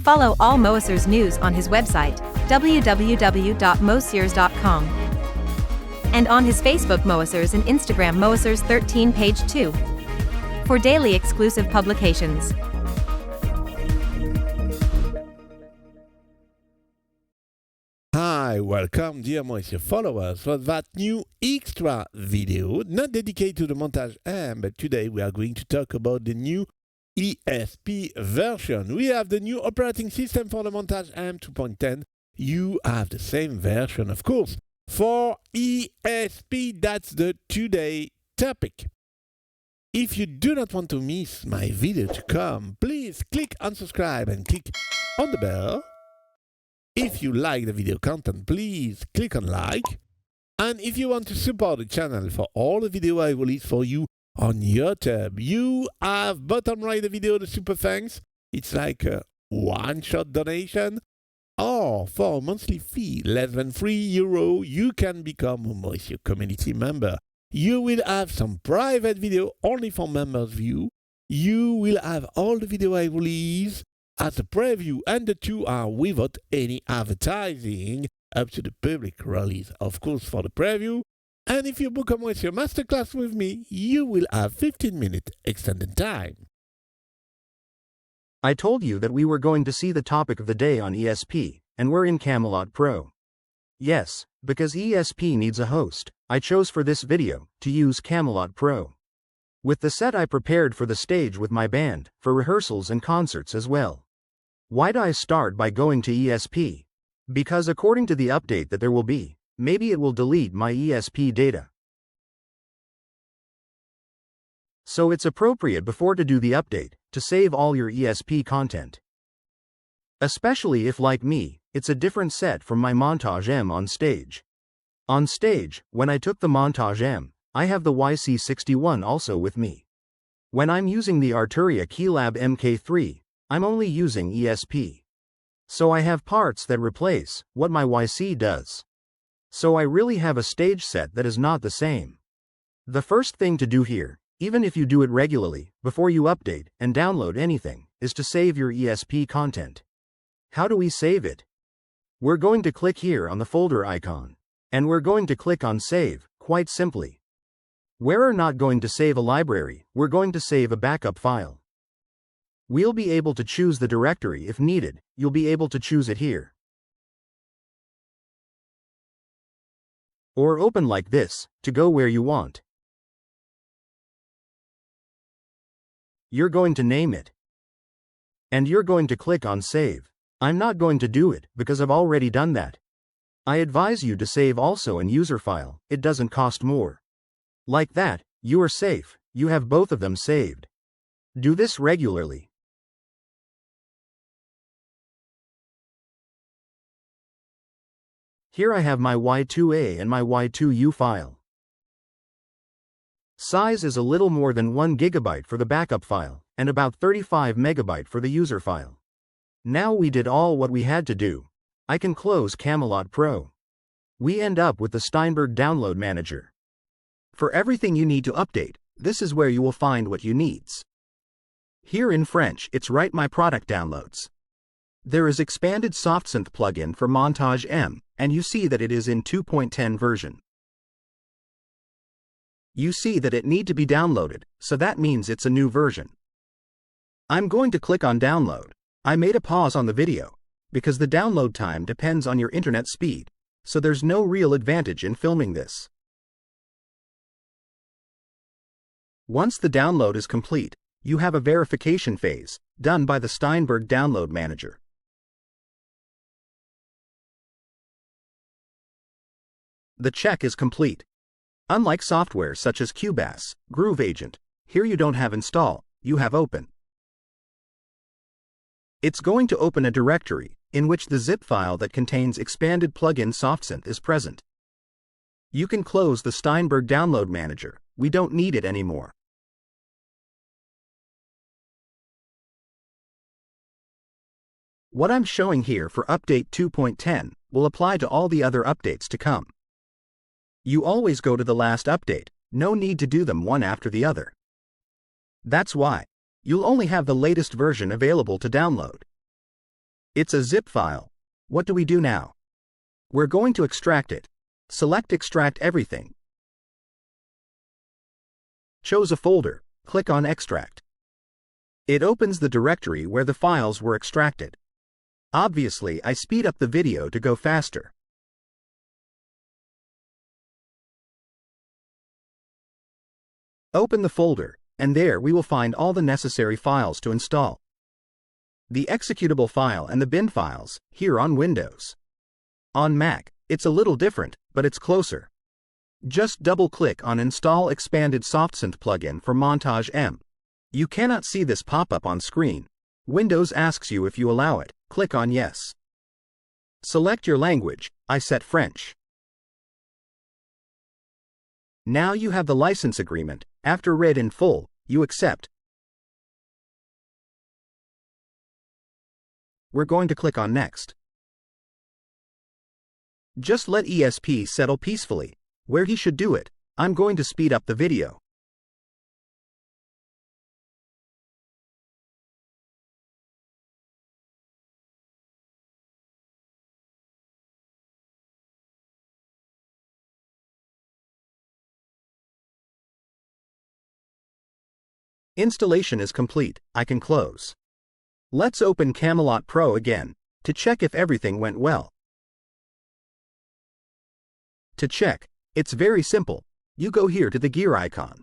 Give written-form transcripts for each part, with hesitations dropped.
Follow all Moessieurs news on his website, www.moessieurs.com. And on his Facebook Moessieurs and Instagram Moessieurs13 page 2. For daily exclusive publications. Hi, welcome dear Moessieurs followers for that new extra video, not dedicated to the Montage M, but today we are going to talk about the new ESP version. We have the new operating system for the Montage M 2.10. You have the same version, of course, for ESP. That's the today topic. If you do not want to miss my video to come, please click on subscribe and click on the bell. If you like the video content, please click on like. And if you want to support the channel for all the video I release for you on YouTube, you have bottom right the video, the super thanks. It's like a one-shot donation. Or for a monthly fee, less than €3, you can become a Moessieux community member. You will have some private video only for members view. You will have all the video I release as a preview, and the two are without any advertising up to the public release, of course, for the preview. And if you book a Moessieux masterclass with me, you will have 15-minute extended time. I told you that we were going to see the topic of the day on ESP, and we're in Camelot Pro. Yes, because ESP needs a host, I chose for this video to use Camelot Pro. With the set I prepared for the stage with my band, for rehearsals and concerts as well. Why'd I start by going to ESP? Because according to the update that there will be, maybe it will delete my ESP data. So it's appropriate before to do the update, to save all your ESP content. Especially if, like me, it's a different set from my Montage M on stage. On stage, when I took the Montage M, I have the YC61 also with me. When I'm using the Arturia Keylab MK3, I'm only using ESP. So I have parts that replace what my YC does. So I really have a stage set that is not the same. The first thing to do here, even if you do it regularly, before you update and download anything, is to save your ESP content. How do we save it? We're going to click here on the folder icon. And we're going to click on Save, quite simply. We're not going to save a library, we're going to save a backup file. We'll be able to choose the directory if needed, you'll be able to choose it here. Or open like this, to go where you want. You're going to name it. And you're going to click on Save. I'm not going to do it, because I've already done that. I advise you to save also an user file, it doesn't cost more. Like that, you are safe, you have both of them saved. Do this regularly. Here I have my Y2A and my Y2U file. Size is a little more than 1 GB for the backup file, and about 35 MB for the user file. Now we did all what we had to do. I can close Camelot Pro. We end up with the Steinberg Download Manager. For everything you need to update, this is where you will find what you needs. Here in French, it's Write My Product Downloads. There is expanded SoftSynth plugin for Montage M, and you see that it is in 2.10 version. You see that it need to be downloaded, so that means it's a new version. I'm going to click on Download. I made a pause on the video, because the download time depends on your internet speed, so there's no real advantage in filming this. Once the download is complete, you have a verification phase, done by the Steinberg Download Manager. The check is complete. Unlike software such as Cubase, Groove Agent, here you don't have install, you have open. It's going to open a directory, in which the zip file that contains expanded plugin SoftSynth is present. You can close the Steinberg Download Manager, we don't need it anymore. What I'm showing here for update 2.10 will apply to all the other updates to come. You always go to the last update, no need to do them one after the other. That's why you'll only have the latest version available to download. It's a zip file. What do we do now? We're going to extract it. Select Extract Everything. Choose a folder. Click on Extract. It opens the directory where the files were extracted. Obviously, I speed up the video to go faster. Open the folder, and there we will find all the necessary files to install. The executable file and the bin files, here on Windows. On Mac, it's a little different, but it's closer. Just double-click on Install Expanded SoftSynth plugin for Montage M. You cannot see this pop-up on screen. Windows asks you if you allow it. Click on Yes. Select your language. I set French. Now you have the license agreement. After read in full, you accept. We're going to click on Next. Just let ESP settle peacefully. Where he should do it, I'm going to speed up the video. Installation is complete. I can close. Let's open Camelot Pro again to check if everything went well. To check, it's very simple. You go here to the gear icon.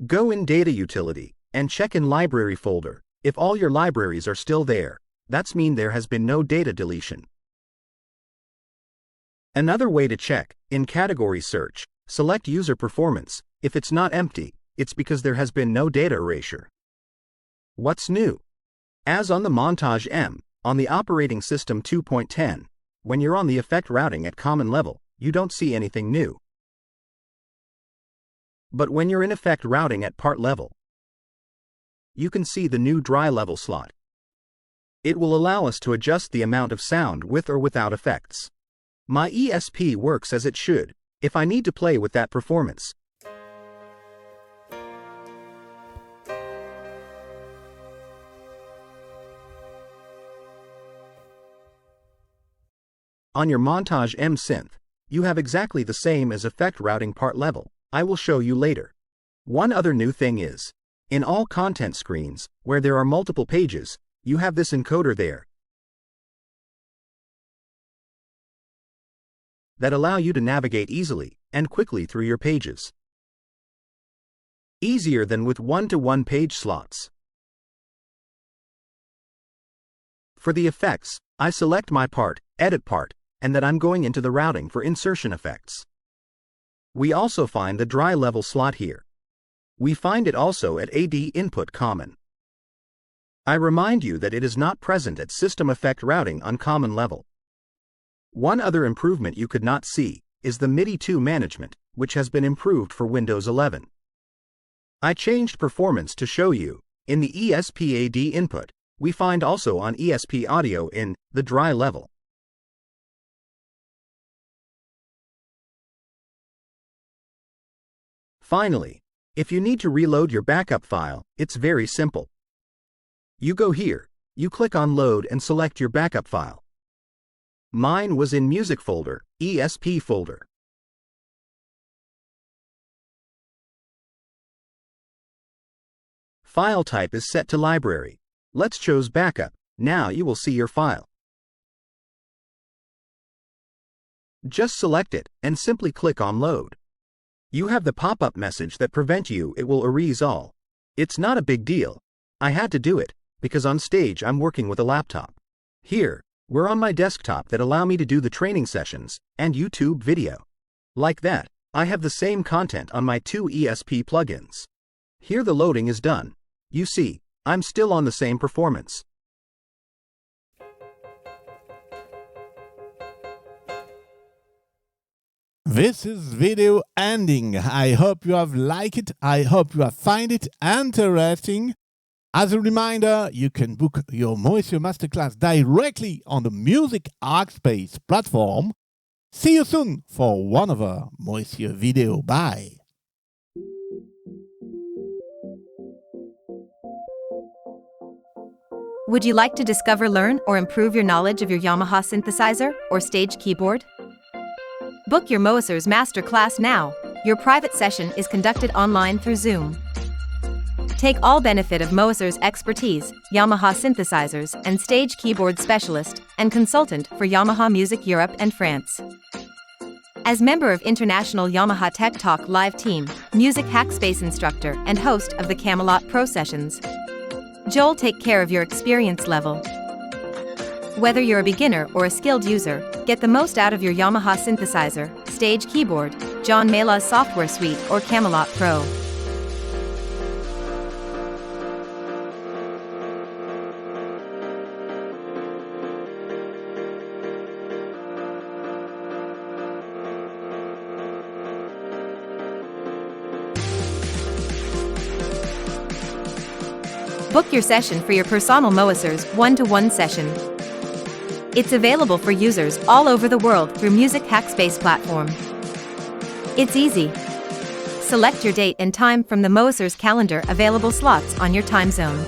Go in Data Utility and check in Library folder. If all your libraries are still there, that's mean there has been no data deletion. Another way to check, in Category Search, select User Performance. If it's not empty, it's because there has been no data erasure. What's new? As on the Montage M, on the operating system 2.10, when you're on the effect routing at common level, you don't see anything new. But when you're in effect routing at part level, you can see the new dry level slot. It will allow us to adjust the amount of sound with or without effects. My ESP works as it should, if I need to play with that performance. On your Montage M synth, you have exactly the same as effect routing part level. I will show you later. One other new thing is, in all content screens, where there are multiple pages, you have this encoder there that allow you to navigate easily and quickly through your pages. Easier than with one-to-one page slots. For the effects, I select my part, edit part, and that I'm going into the routing for insertion effects. We also find the dry level slot here. We find it also at AD input common. I remind you that it is not present at system effect routing on common level. One other improvement you could not see is the MIDI 2 management, which has been improved for Windows 11. I changed performance to show you. In the ESP AD input, we find also on ESP audio in the dry level. Finally, if you need to reload your backup file, it's very simple. You go here, you click on Load and select your backup file. Mine was in Music folder, ESP folder. File type is set to Library. Let's choose Backup. Now you will see your file. Just select it and simply click on Load. You have the pop-up message that prevent you, it will erase all. It's not a big deal. I had to do it, because on stage I'm working with a laptop. Here, we're on my desktop that allow me to do the training sessions and YouTube video. Like that, I have the same content on my two ESP plugins. Here the loading is done. You see, I'm still on the same performance. This is video ending. I hope you have liked it. I hope you have find it interesting. As a reminder, you can book your Moessieux Masterclass directly on the Music Arcspace platform. See you soon for one other Moessieux video. Bye. Would you like to discover, learn, or improve your knowledge of your Yamaha synthesizer or stage keyboard? Book your Moessieurs Masterclass now. Your private session is conducted online through Zoom. Take all benefit of Moessieurs' expertise, Yamaha synthesizers and stage keyboard specialist and consultant for Yamaha Music Europe and France. As member of International Yamaha Tech Talk live team, music hackspace instructor and host of the Camelot Pro sessions, Joel take care of your experience level. Whether you're a beginner or a skilled user, get the most out of your Yamaha synthesizer, stage keyboard, John Mela's software suite or Camelot Pro. Book your session for your personal Moessieurs one-to-one session. It's available for users all over the world through Music Hackspace platform. It's easy. Select your date and time from the Moessieurs calendar, available slots on your time zone.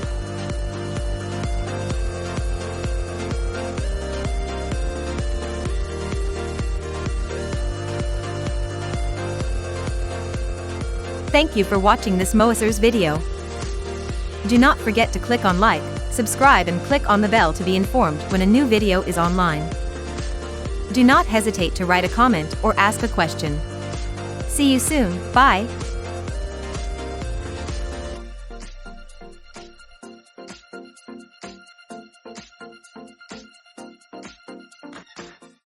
Thank you for watching this Moessieurs video. Do not forget to click on like, subscribe and click on the bell to be informed when a new video is online. Do not hesitate to write a comment or ask a question. See you soon, bye!